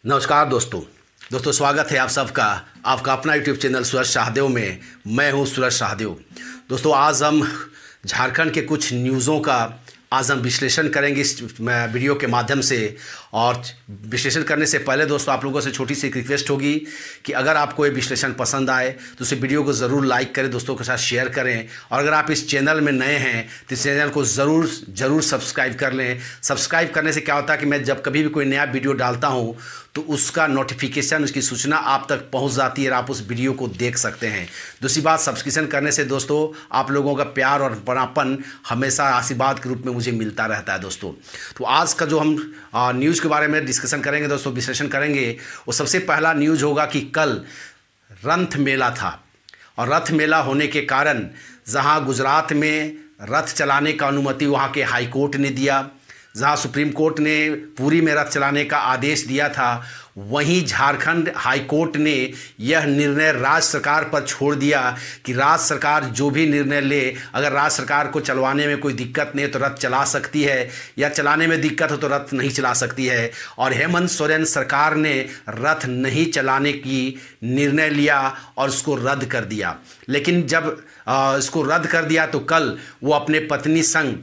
नमस्कार दोस्तों स्वागत है आप सबका आपका अपना यूट्यूब चैनल सूरज शाहदेव में। मैं हूं सूरज शाहदेव। दोस्तों आज हम झारखंड के कुछ न्यूज़ों का आज हम विश्लेषण करेंगे इस वीडियो के माध्यम से। और विश्लेषण करने से पहले दोस्तों आप लोगों से छोटी सी रिक्वेस्ट होगी कि अगर आपको ये विश्लेषण पसंद आए तो इस वीडियो को ज़रूर लाइक करें, दोस्तों के साथ शेयर करें। और अगर आप इस चैनल में नए हैं तो इस चैनल को ज़रूर सब्सक्राइब कर लें। सब्सक्राइब करने से क्या होता है कि मैं जब कभी भी कोई नया वीडियो डालता हूँ तो उसका नोटिफिकेशन, उसकी सूचना आप तक पहुंच जाती है और आप उस वीडियो को देख सकते हैं। दूसरी बात, सब्सक्रिप्शन करने से दोस्तों आप लोगों का प्यार और बड़ापन हमेशा आशीर्वाद के रूप में मुझे मिलता रहता है दोस्तों। तो आज का जो हम न्यूज़ के बारे में डिस्कशन करेंगे दोस्तों, विश्लेषण करेंगे, वो सबसे पहला न्यूज़ होगा कि कल रथ मेला था। और रथ मेला होने के कारण जहां गुजरात में रथ चलाने का अनुमति वहां के हाई कोर्ट ने दिया, जहां सुप्रीम कोर्ट ने पुरी में रथ चलाने का आदेश दिया था, वहीं झारखंड हाई कोर्ट ने यह निर्णय राज्य सरकार पर छोड़ दिया कि राज्य सरकार जो भी निर्णय ले, अगर राज्य सरकार को चलवाने में कोई दिक्कत नहीं है तो रथ चला सकती है, या चलाने में दिक्कत हो तो रथ नहीं चला सकती है। और हेमंत सोरेन सरकार ने रथ नहीं चलाने की निर्णय लिया और उसको रद्द कर दिया। लेकिन जब इसको रद्द कर दिया तो कल वो अपने पत्नी संग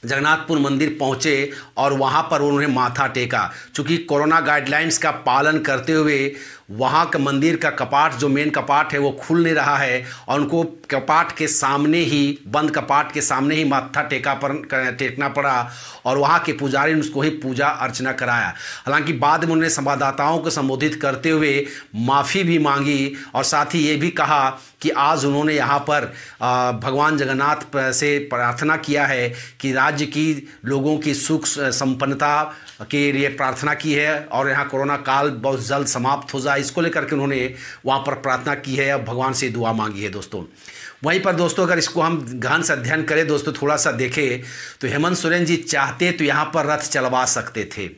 जगन्नाथपुर मंदिर पहुंचे और वहां पर उन्होंने माथा टेका। चूँकि कोरोना गाइडलाइंस का पालन करते हुए वहाँ का मंदिर का कपाट, जो मेन कपाट है, वो खुल नहीं रहा है और उनको कपाट के सामने ही, बंद कपाट के सामने ही माथा टेकना पड़ा और वहाँ के पुजारी ने उसको ही पूजा अर्चना कराया। हालांकि बाद में उन्होंने संवाददाताओं को संबोधित करते हुए माफ़ी भी मांगी और साथ ही ये भी कहा कि आज उन्होंने यहाँ पर भगवान जगन्नाथ से प्रार्थना किया है कि राज्य की लोगों की सुख संपन्नता के लिए प्रार्थना की है और यहाँ कोरोना काल बहुत जल्द समाप्त हो जाए, इसको लेकर के उन्होंने वहाँ पर प्रार्थना की है और भगवान से दुआ मांगी है दोस्तों। वहीं पर दोस्तों अगर इसको हम गहन से अध्ययन करें दोस्तों, थोड़ा सा देखें तो हेमंत सोरेन जी चाहते तो यहाँ पर रथ चलवा सकते थे।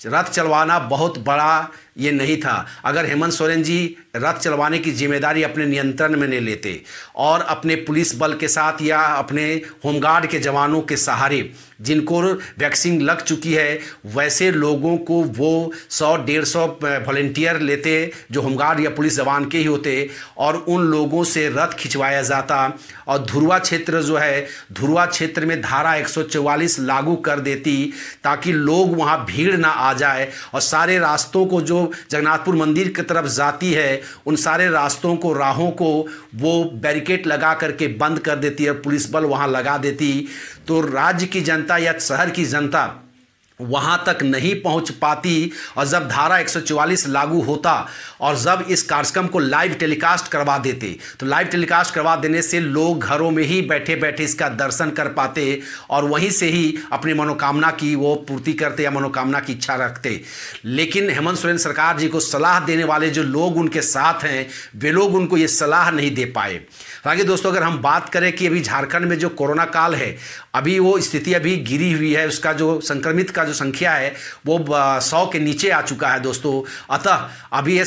रथ चलवाना बहुत बड़ा ये नहीं था। अगर हेमंत सोरेन जी रथ चलवाने की जिम्मेदारी अपने नियंत्रण में नहीं लेते और अपने पुलिस बल के साथ या अपने होमगार्ड के जवानों के सहारे, जिनको वैक्सीन लग चुकी है, वैसे लोगों को वो 100-150 वॉलंटियर लेते जो होमगार्ड या पुलिस जवान के ही होते और उन लोगों से रथ खिंचवाया जाता। और धुरवा क्षेत्र जो है, धुरवा क्षेत्र में धारा 144 लागू कर देती ताकि लोग वहाँ भीड़ ना आ जाए और सारे रास्तों को जो जगन्नाथपुर मंदिर की तरफ जाती है उन सारे रास्तों को, राहों को वो बैरिकेड लगा करके बंद कर देती है, पुलिस बल वहाँ लगा देती। तो राज्य की जनता या शहर की जनता वहाँ तक नहीं पहुँच पाती। और जब धारा 144 लागू होता और जब इस कार्यक्रम को लाइव टेलीकास्ट करवा देते तो लाइव टेलीकास्ट करवा देने से लोग घरों में ही बैठे बैठे इसका दर्शन कर पाते और वहीं से ही अपनी मनोकामना की वो पूर्ति करते या मनोकामना की इच्छा रखते। लेकिन हेमंत सोरेन सरकार जी को सलाह देने वाले जो लोग उनके साथ हैं, वे लोग उनको ये सलाह नहीं दे पाए। हालांकि दोस्तों अगर हम बात करें कि अभी झारखंड में जो कोरोना काल है, अभी वो स्थिति अभी गिरी हुई है, उसका जो संक्रमित का जो संख्या है वो 100 के नीचे आ चुका है दोस्तों। अतः अभी ये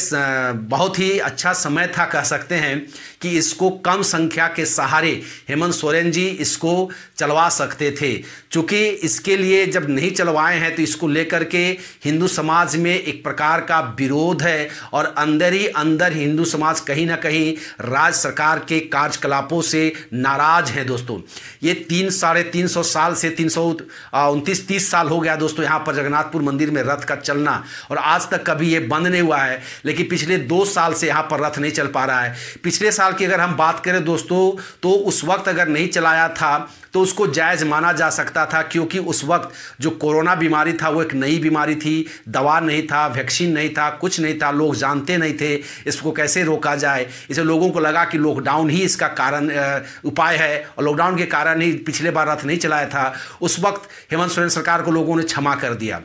बहुत ही अच्छा समय था, कह सकते हैं कि इसको कम संख्या के सहारे हेमंत सोरेन जी इसको चलवा सकते थे। चूँकि इसके लिए जब नहीं चलवाए हैं तो इसको लेकर के हिंदू समाज में एक प्रकार का विरोध है और अंदर ही अंदर हिंदू समाज कहीं ना कहीं राज्य सरकार के कार्यकलापों से नाराज है दोस्तों। ये 300-350 साल से 329-30 साल हो गया दोस्तों यहाँ पर जगन्नाथपुर मंदिर में रथ का चलना और आज तक कभी ये बंद नहीं हुआ है। लेकिन पिछले 2 साल से यहाँ पर रथ नहीं चल पा रहा है। पिछले साल की अगर हम बात करें दोस्तों तो उस वक्त अगर नहीं चलाया था तो उसको जायज़ माना जा सकता था, क्योंकि उस वक्त जो कोरोना बीमारी था वो एक नई बीमारी थी, दवा नहीं था, वैक्सीन नहीं था, कुछ नहीं था, लोग जानते नहीं थे इसको कैसे रोका जाए। इसे लोगों को लगा कि लॉकडाउन ही इसका कारण उपाय है और लॉकडाउन के कारण ही पिछले बार रथ नहीं चलाया था। उस वक्त हेमंत सोरेन सरकार को लोगों ने क्षमा कर दिया।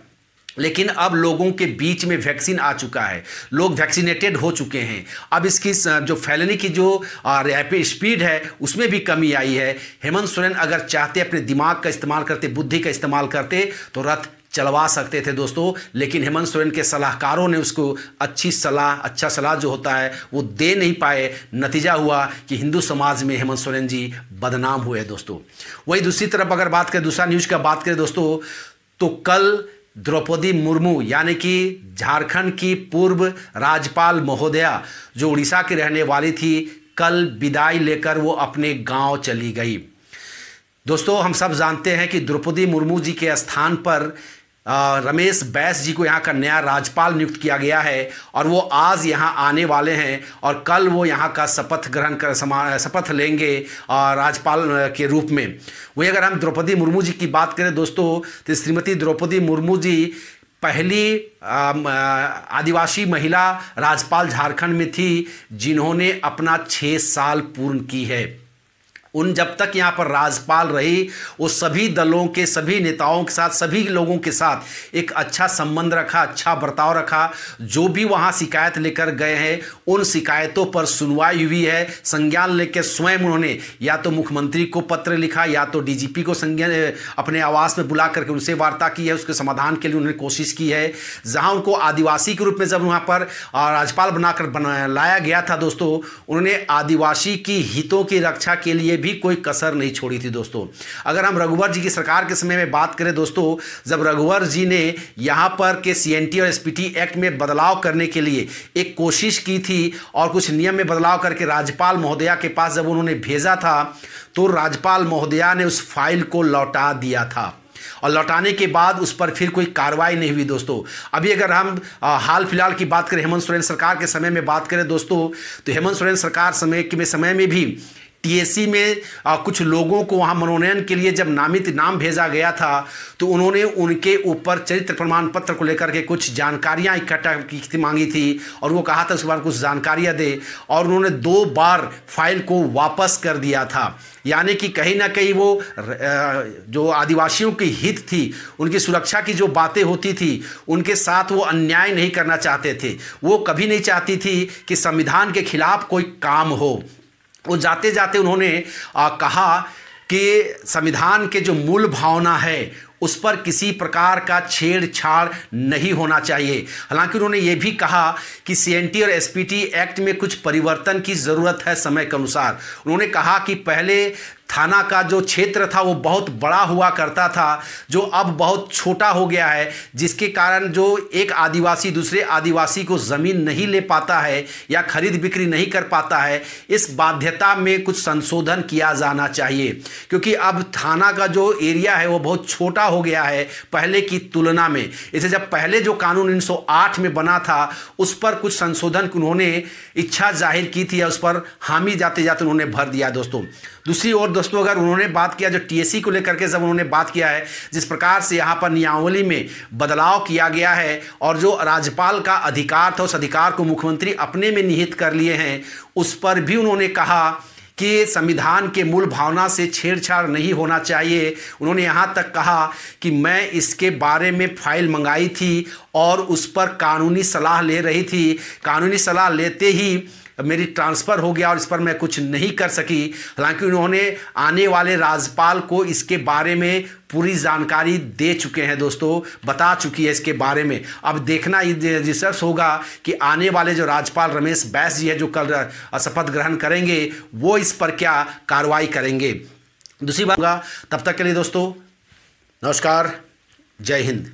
लेकिन अब लोगों के बीच में वैक्सीन आ चुका है, लोग वैक्सीनेटेड हो चुके हैं। अब इसकी जो फैलने की जो रैपिड स्पीड है उसमें भी कमी आई है। हेमंत सोरेन अगर चाहते, अपने दिमाग का इस्तेमाल करते, बुद्धि का इस्तेमाल करते तो रथ चलवा सकते थे दोस्तों। लेकिन हेमंत सोरेन के सलाहकारों ने उसको अच्छा सलाह जो होता है वो दे नहीं पाए। नतीजा हुआ कि हिंदू समाज में हेमंत सोरेन जी बदनाम हुए दोस्तों। वही दूसरी तरफ अगर बात करें, दूसरा न्यूज़ का बात करें दोस्तों, तो कल द्रौपदी मुर्मू यानी कि झारखंड की पूर्व राज्यपाल महोदया जो उड़ीसा की रहने वाली थी, कल विदाई लेकर वो अपने गांव चली गई। दोस्तों, हम सब जानते हैं कि द्रौपदी मुर्मू जी के स्थान पर रमेश बैस जी को यहाँ का नया राज्यपाल नियुक्त किया गया है और वो आज यहाँ आने वाले हैं और कल वो यहाँ का शपथ लेंगे राज्यपाल के रूप में। वही अगर हम द्रौपदी मुर्मू जी की बात करें दोस्तों, तो श्रीमती द्रौपदी मुर्मू जी पहली आदिवासी महिला राज्यपाल झारखंड में थी जिन्होंने अपना 6 साल पूर्ण की है। उन जब तक यहाँ पर राज्यपाल रही वो सभी दलों के सभी नेताओं के साथ, सभी लोगों के साथ एक अच्छा संबंध रखा, अच्छा बर्ताव रखा। जो भी वहाँ शिकायत लेकर गए हैं उन शिकायतों पर सुनवाई हुई है। संज्ञान लेकर स्वयं उन्होंने या तो मुख्यमंत्री को पत्र लिखा या तो डीजीपी को संज्ञान अपने आवास में बुला करके उनसे वार्ता की है, उसके समाधान के लिए उन्होंने कोशिश की है। जहाँ उनको आदिवासी के रूप में जब वहाँ पर राज्यपाल बनाकर लाया गया था दोस्तों, उन्होंने आदिवासी की हितों की रक्षा के लिए भी कोई कसर नहीं छोड़ी थी। दोस्तों, अगर हम रघुवर जी की सरकार के समय में बात करें दोस्तों, जब रघुवर जी ने यहां पर के सीएनटी और एसपीटी एक्ट में बदलाव करने के लिए एक कोशिश की थी और कुछ नियम में बदलाव करके राज्यपाल महोदया के पास जब उन्होंने भेजा था तो राज्यपाल महोदया ने उस फाइल को लौटा दिया था और लौटाने के बाद उस पर फिर कोई कार्रवाई नहीं हुई। दोस्तों, अभी अगर हम हाल फिलहाल की बात करें, हेमंत सोरेन सरकार के समय में बात करें दोस्तों, तो हेमंत सोरेन सरकार समय में भी टीएसी में कुछ लोगों को वहाँ मनोनयन के लिए जब नाम भेजा गया था तो उन्होंने उनके ऊपर चरित्र प्रमाण पत्र को लेकर के कुछ जानकारियाँ इकट्ठा मांगी थी और वो कहा था उसके बाद कुछ जानकारियाँ दे, और उन्होंने 2 बार फाइल को वापस कर दिया था। यानी कि कहीं ना कहीं वो जो आदिवासियों की हित थी, उनकी सुरक्षा की जो बातें होती थी उनके साथ वो अन्याय नहीं करना चाहते थे। वो कभी नहीं चाहती थी कि संविधान के खिलाफ कोई काम हो। वो जाते जाते उन्होंने कहा कि संविधान के जो मूल भावना है उस पर किसी प्रकार का छेड़छाड़ नहीं होना चाहिए। हालांकि उन्होंने ये भी कहा कि सीएनटी और एसपीटी एक्ट में कुछ परिवर्तन की ज़रूरत है समय के अनुसार। उन्होंने कहा कि पहले थाना का जो क्षेत्र था वो बहुत बड़ा हुआ करता था, जो अब बहुत छोटा हो गया है, जिसके कारण जो एक आदिवासी दूसरे आदिवासी को ज़मीन नहीं ले पाता है या खरीद बिक्री नहीं कर पाता है। इस बाध्यता में कुछ संशोधन किया जाना चाहिए क्योंकि अब थाना का जो एरिया है वो बहुत छोटा हो गया है पहले की तुलना में। इसे जब पहले जो कानून 1908 में बना था उस पर कुछ संशोधन उन्होंने इच्छा जाहिर की थी या उस पर हामी जाते जाते उन्होंने भर दिया। दोस्तों, दूसरी ओर दोस्तों, अगर उन्होंने बात किया जो टीएसी को लेकर के जब उन्होंने बात किया है, जिस प्रकार से यहाँ पर नियमावली में बदलाव किया गया है और जो राज्यपाल का अधिकार था उस अधिकार को मुख्यमंत्री अपने में निहित कर लिए हैं, उस पर भी उन्होंने कहा कि संविधान के मूल भावना से छेड़छाड़ नहीं होना चाहिए। उन्होंने यहाँ तक कहा कि मैं इसके बारे में फाइल मंगाई थी और उस पर कानूनी सलाह ले रही थी, कानूनी सलाह लेते ही मेरी ट्रांसफ़र हो गया और इस पर मैं कुछ नहीं कर सकी। हालांकि उन्होंने आने वाले राज्यपाल को इसके बारे में पूरी जानकारी दे चुके हैं दोस्तों, बता चुकी है इसके बारे में। अब देखना रिसर्च होगा कि आने वाले जो राज्यपाल रमेश बैस जी है जो कल शपथ ग्रहण करेंगे वो इस पर क्या कार्रवाई करेंगे। दूसरी बात होगा, तब तक के लिए दोस्तों नमस्कार, जय हिंद।